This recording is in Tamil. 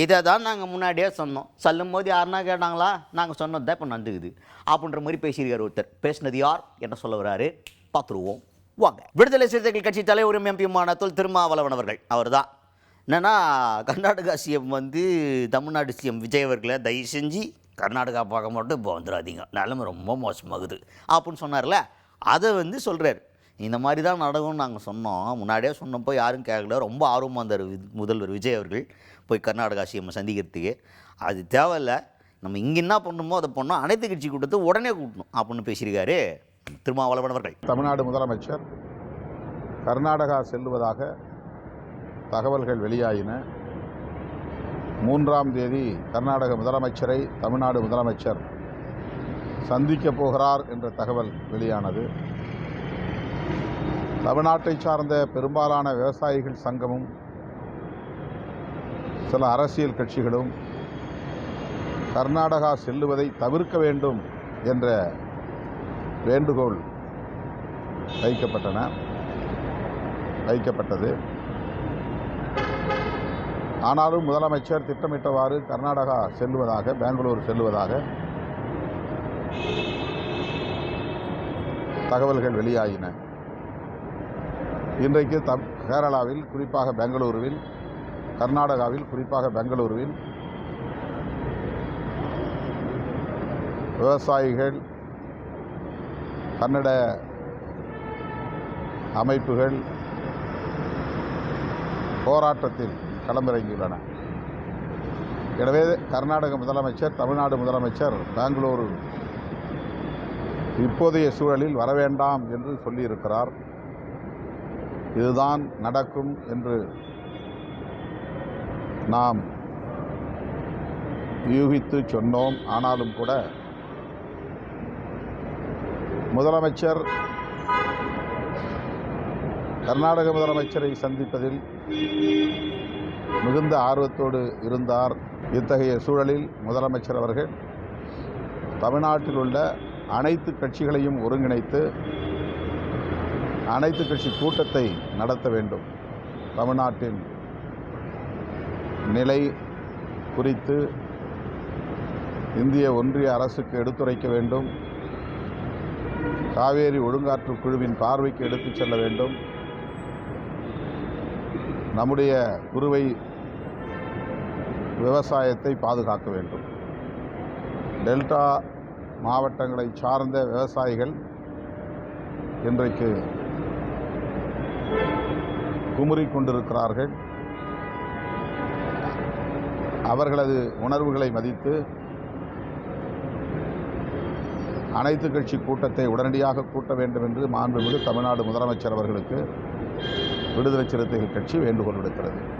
இதை தான் நாங்கள் முன்னாடியே சொன்னோம். சொல்லும்போது யாருன்னா கேட்டாங்களா? நாங்கள் சொன்னது தான் இப்போ நடந்துக்குது அப்படின்ற மாதிரி பேசியிருக்கார் ஒருத்தர். பேசினது யார் என்ன சொல்ல வராரு பார்த்துருவோம் வாங்க. விடுதலை சிறுத்தைகள் கட்சி தலைவரும் எம்பியுமான தொல் திருமாவளவன் அவர்கள். அவர் தான் என்னென்னா, கர்நாடகா சிஎம் தமிழ்நாடு சிஎம் விஜய் அவர்களை தயவு செஞ்சு கர்நாடகா பார்க்க மட்டும் இப்போ வந்துடாதீங்க, நிலைமை ரொம்ப மோசமாகுது அப்படின்னு சொன்னார்ல. அதை சொல்கிறார். இந்த மாதிரி தான் நடக்கும்னு நாங்கள் சொன்னோம், முன்னாடியே சொன்னப்போ யாரும் கேட்கல. ரொம்ப ஆர்வமாக இருந்தார் முதல்வர் விஜய் அவர்கள் போய் கர்நாடகா சிஎம் சந்திக்கிறதுக்கு. அது தேவையில்லை, நம்ம இங்கே என்ன பண்ணணுமோ அதை பண்ணோம், அனைத்து கட்சி கூட்டத்தை உடனே கூட்டணும் அப்படின்னு பேசியிருக்காரு திருமாவளவன் அவர்கள். தமிழ்நாடு முதலமைச்சர் கர்நாடகா செல்லுவதாக தகவல்கள் வெளியாயின. 3ஆம் தேதி கர்நாடக முதலமைச்சரை தமிழ்நாடு முதலமைச்சர் சந்திக்கப் போகிறார் என்ற தகவல் வெளியானது. தமிழ்நாட்டை சார்ந்த பெரும்பாலான விவசாயிகள் சங்கமும் சில அரசியல் கட்சிகளும் கர்நாடகா செல்லுவதை தவிர்க்க வேண்டும் என்ற வேண்டுகோள் வைக்கப்பட்டது. ஆனாலும் முதலமைச்சர் திட்டமிட்டவாறு கர்நாடகா செல்லுவதாக, பெங்களூர் செல்லுவதாக தகவல்கள் வெளியாகின. இன்றைக்கு கேரளாவில், குறிப்பாக பெங்களூருவில், கர்நாடகாவில், குறிப்பாக பெங்களூருவில் விவசாயிகள், கன்னட அமைப்புகள் போராட்டத்தில் களமிறங்கியுள்ளன. எனவே கர்நாடக முதலமைச்சர், தமிழ்நாடு முதலமைச்சர் பெங்களூரு இப்போதைய சூழலில் வரவேண்டாம் என்று சொல்லியிருக்கிறார். இதுதான் நடக்கும் என்று நாம் யூகித்து சொன்னோம். ஆனாலும் கூட முதலமைச்சர் கர்நாடக முதலமைச்சரை சந்திப்பதில் மிகுந்த ஆர்வத்தோடு இருந்தார். இத்தகைய சூழலில் முதலமைச்சர் அவர்கள் தமிழ்நாட்டில் உள்ள அனைத்து கட்சிகளையும் ஒருங்கிணைத்து அனைத்து கட்சி கூட்டத்தை நடத்த வேண்டும். தமிழ்நாட்டின் நிலை குறித்து இந்திய ஒன்றிய அரசுக்கு எடுத்துரைக்க வேண்டும். காவேரி ஒழுங்காற்று குழுவின் பார்வைக்கு எடுத்துச் செல்ல வேண்டும். நம்முடைய குறுவை விவசாயத்தை பாதுகாக்க வேண்டும். டெல்டா மாவட்டங்களை சார்ந்த விவசாயிகள் இன்றைக்கு குமுறிக் கொண்டிருக்கிறார்கள். அவர்களது உணர்வுகளை மதித்து அனைத்து கட்சி கூட்டத்தை உடனடியாக கூட்ட வேண்டும் என்று மாண்புமிகு தமிழ்நாடு முதலமைச்சர் அவர்களுக்கு விடுதலை சிறுத்தைகள் கட்சி வேண்டுகோள் விடுக்கிறது.